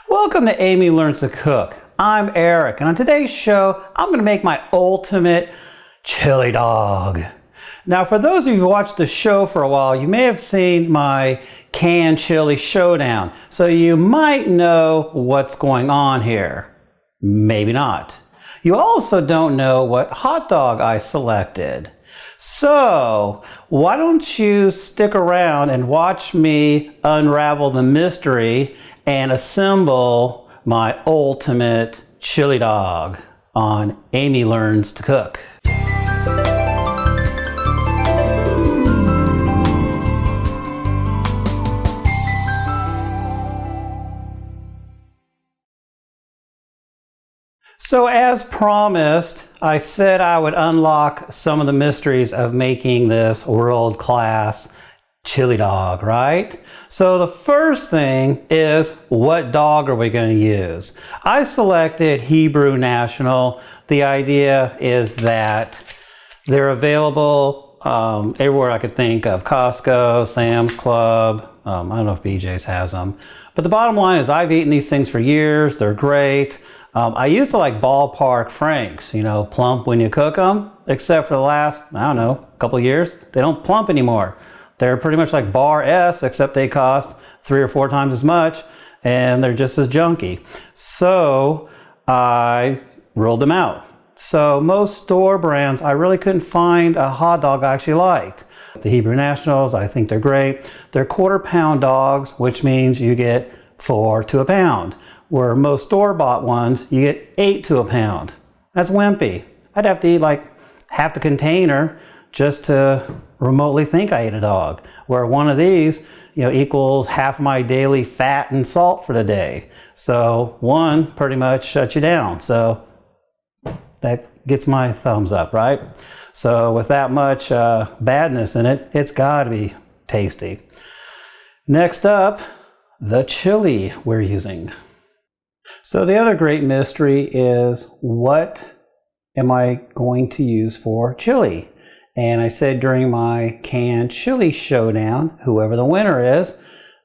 Welcome to Amy Learns to Cook. I'm Eric, and on today's show, I'm going to make my ultimate chili dog. Now, for those of you who watched the show for a while, you may have seen my canned chili showdown, so you might know what's going on here. Maybe not. You also don't know what hot dog I selected. So, why don't you stick around and watch me unravel the mystery and assemble my ultimate chili dog on Amy Learns to Cook. So as promised, I said I would unlock some of the mysteries of making this world-class chili dog, right? So the first thing is, what dog are we going to use? I selected Hebrew National. The idea is that they're available everywhere I could think of. Costco, Sam's Club, I don't know if BJ's has them. But the bottom line is I've eaten these things for years. They're great. I used to like ballpark Franks, you know, plump when you cook them, except for the last, I don't know, couple of years. They don't plump anymore. They're pretty much like Bar S, except they cost 3 or 4 times as much, and they're just as junky. So I ruled them out. So most store brands, I really couldn't find a hot dog I actually liked. The Hebrew Nationals, I think they're great. They're quarter-pound dogs, which means you get 4 to a pound. Where most store-bought ones, you get 8 to a pound. That's wimpy. I'd have to eat like half the container just to remotely think I ate a dog. Where one of these, equals half my daily fat and salt for the day. So one pretty much shuts you down. So that gets my thumbs up, right? So with that much badness in it, it's got to be tasty. Next up, the chili we're using. So the other great mystery is, what am I going to use for chili? And I said during my canned chili showdown, whoever the winner is,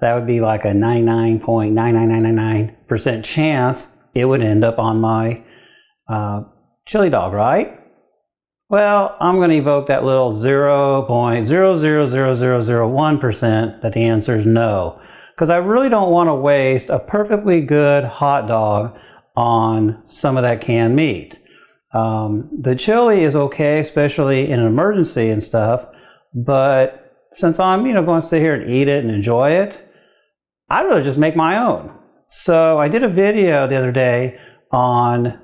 that would be like a 99.99999% chance it would end up on my chili dog, right? Well, I'm going to evoke that little 0.000001% that the answer is no. Because I really don't want to waste a perfectly good hot dog on some of that canned meat. The chili is okay, especially in an emergency and stuff, but since I'm going to sit here and eat it and enjoy it, I'd rather just make my own. So I did a video the other day on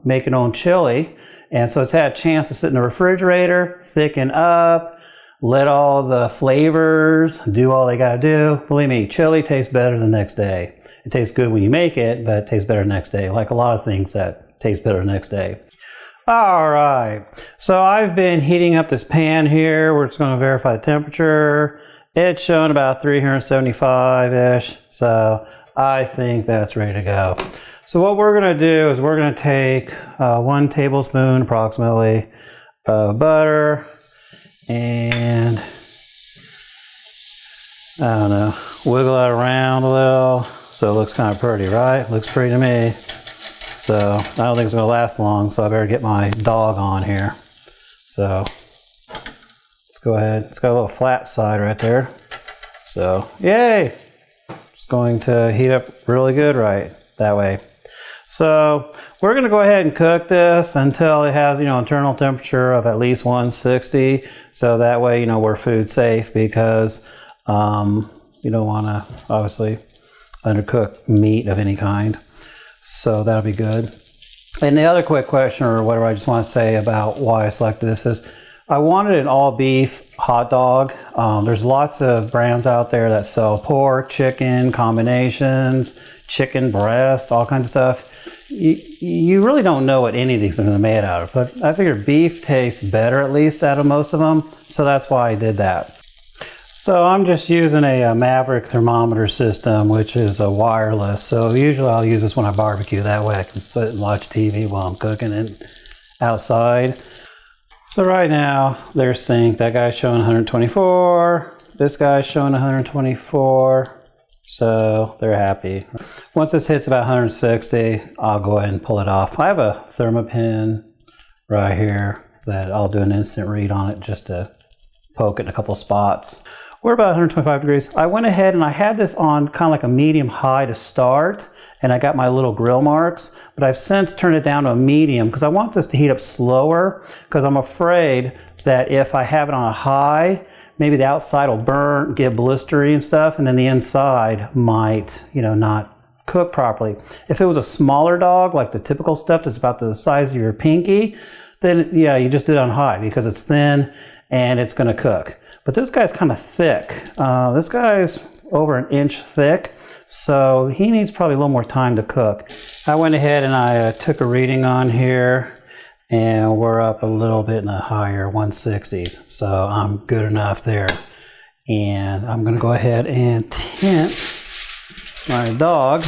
making own chili, and so it's had a chance to sit in the refrigerator, thicken up, let all the flavors do all they got to do. Believe me, chili tastes better the next day. It tastes good when you make it, but it tastes better the next day, like a lot of things that taste better the next day. All right, so I've been heating up this pan here. We're just going to verify the temperature. It's showing about 375-ish, so I think that's ready to go. So what we're going to do is we're going to take 1 tablespoon approximately of butter, and I don't know, wiggle it around a little so it looks kind of pretty, right? Looks pretty to me. So I don't think it's going to last long, so I better get my dog on here. So let's go ahead. It's got a little flat side right there. So yay! It's going to heat up really good right that way. So we're going to go ahead and cook this until it has, internal temperature of at least 160. So that way, we're food safe, because you don't want to obviously undercook meat of any kind. So that'll be good. And the other quick question, or whatever I just want to say about why I selected this, is I wanted an all beef hot dog. There's lots of brands out there that sell pork, chicken, combinations, chicken breast, all kinds of stuff. You really don't know what any of these are made out of, but I figured beef tastes better, at least out of most of them, so that's why I did that. So I'm just using a Maverick thermometer system, which is a wireless. So usually I'll use this when I barbecue, that way I can sit and watch TV while I'm cooking it outside. So right now there's sync. That guy's showing 124, this guy's showing 124. So they're happy. Once this hits about 160, I'll go ahead and pull it off. I have a thermopin right here that I'll do an instant read on it just to poke it in a couple spots. We're about 125 degrees. I went ahead and I had this on kind of like a medium high to start, and I got my little grill marks, but I've since turned it down to a medium because I want this to heat up slower, because I'm afraid that if I have it on a high, maybe the outside will burn, get blistery and stuff, and then the inside might, not cook properly. If it was a smaller dog, like the typical stuff that's about the size of your pinky, then yeah, you just do it on high because it's thin and it's gonna cook. But this guy's kind of thick. This guy's over an inch thick, so he needs probably a little more time to cook. I went ahead and I took a reading on here, and we're up a little bit in the higher 160s, so I'm good enough there. And I'm gonna go ahead and tint my dog.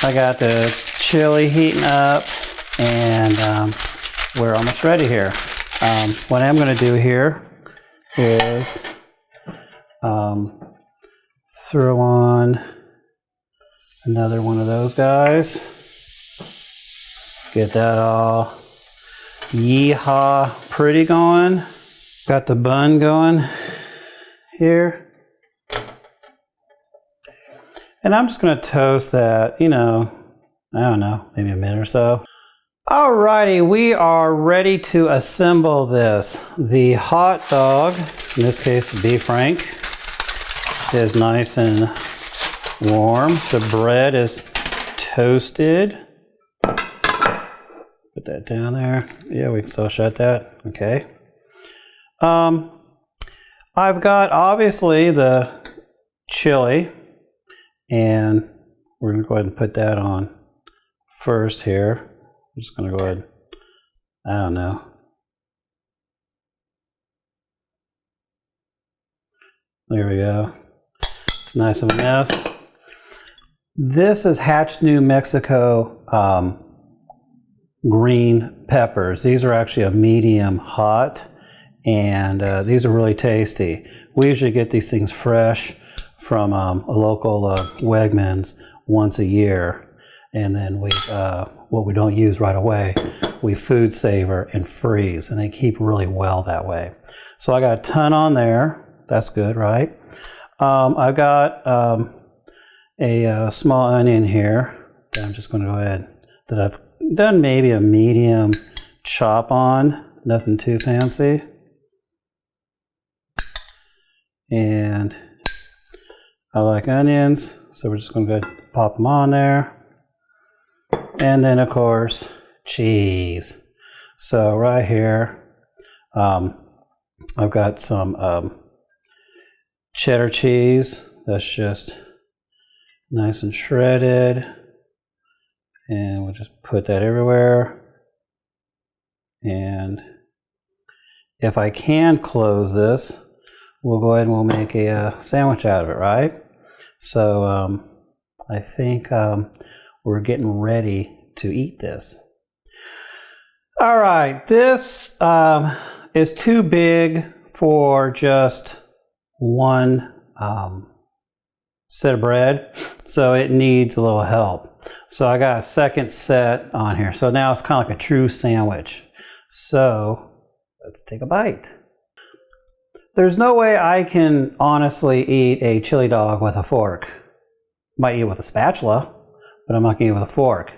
I got the chili heating up, and we're almost ready here. What I'm going to do here is throw on another one of those guys. Get that all yeehaw pretty going. Got the bun going here. And I'm just going to toast that, I don't know, maybe a minute or so. Alrighty, we are ready to assemble this. The hot dog, in this case beef frank, is nice and warm. The bread is toasted. Put that down there. Yeah, we can still shut that. Okay. I've got obviously the chili, and we're going to go ahead and put that on first here. I'm just going to go ahead, I don't know. There we go. It's nice of a mess. This is Hatch New Mexico green peppers. These are actually a medium hot, and these are really tasty. We usually get these things fresh from a local Wegmans once a year. And then what we don't use right away, we food savor and freeze, and they keep really well that way. So I got a ton on there. That's good, right? I've got a small onion here that I'm just going to go ahead, that I've done maybe a medium chop on, nothing too fancy. And I like onions, so we're just going to go ahead and pop them on there. And then, of course, cheese. So right here, I've got some cheddar cheese. That's just nice and shredded. And we'll just put that everywhere. And if I can close this, we'll go ahead and we'll make a sandwich out of it, right? So I think we're getting ready to eat this. All right, this is too big for just one set of bread, so it needs a little help. So I got a second set on here. So now it's kind of like a true sandwich. So let's take a bite. There's no way I can honestly eat a chili dog with a fork. Might eat it with a spatula, but I'm not going to eat it with a fork.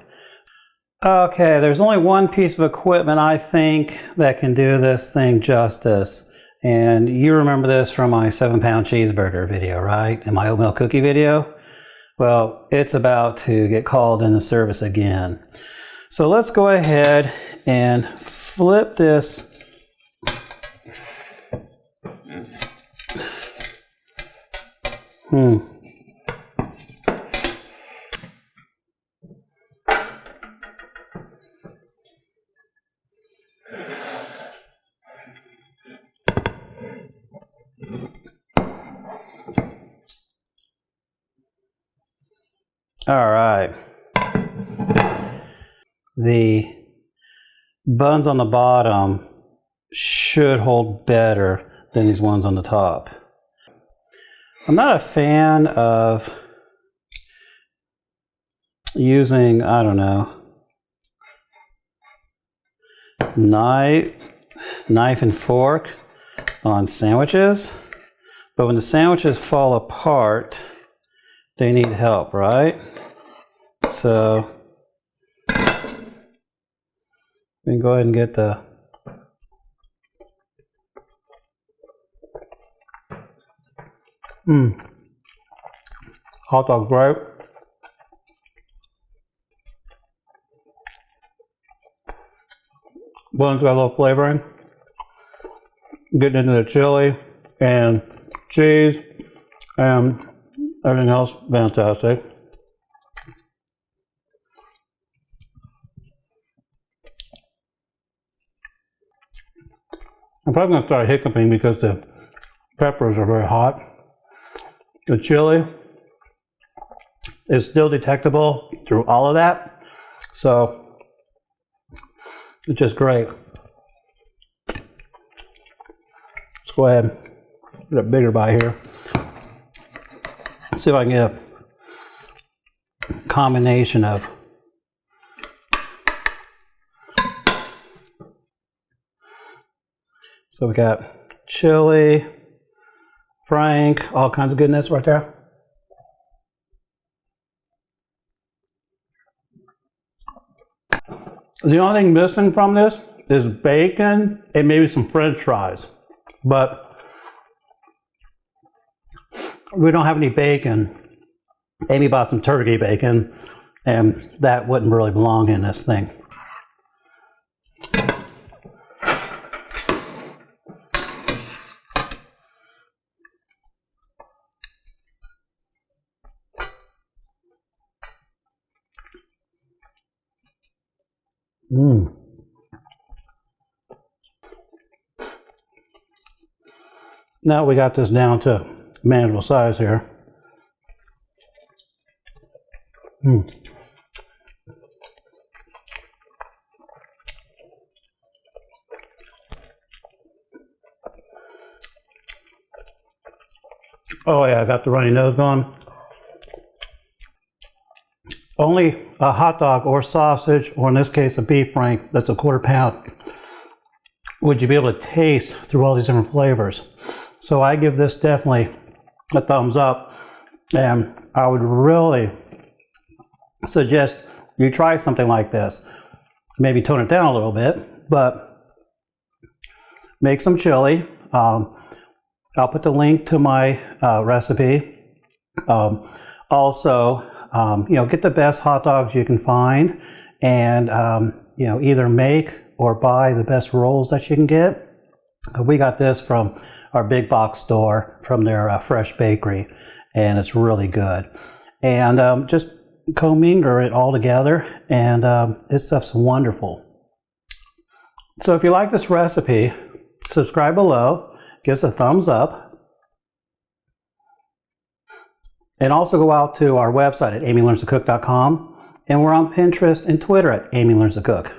Okay, there's only one piece of equipment I think that can do this thing justice. And you remember this from my 7-pound cheeseburger video, right? And my oatmeal cookie video? Well, it's about to get called into service again. So let's go ahead and flip this All right. The buns on the bottom should hold better than these ones on the top. I'm not a fan of using, I don't know, knife and fork on sandwiches, but when the sandwiches fall apart, they need help, right? So we can go ahead and get the hot dog's great. One's got a little flavoring. Getting into the chili and cheese and everything else, fantastic. I'm probably going to start hiccuping because the peppers are very hot. The chili is still detectable through all of that, so it's just great. Let's go ahead and get a bigger bite here. Let's see if I can get a combination of so we got chili, Frank, all kinds of goodness right there. The only thing missing from this is bacon and maybe some French fries, but we don't have any bacon. Amy bought some turkey bacon, and that wouldn't really belong in this thing. Now we got this down to manageable size here. Oh yeah, I got the runny nose going. Only a hot dog or sausage, or in this case a beef frank, that's a quarter pound, would you be able to taste through all these different flavors. So I give this definitely a thumbs up, and I would really suggest you try something like this. Maybe tone it down a little bit, but make some chili. I'll put the link to my recipe. Also, get the best hot dogs you can find, and either make or buy the best rolls that you can get. We got this from our big box store from their fresh bakery, and it's really good. And just commingle it all together, and this stuff's wonderful. So if you like this recipe, subscribe below, give us a thumbs up, and also go out to our website at amylearnstocook.com, and we're on Pinterest and Twitter at Amy Learns to Cook.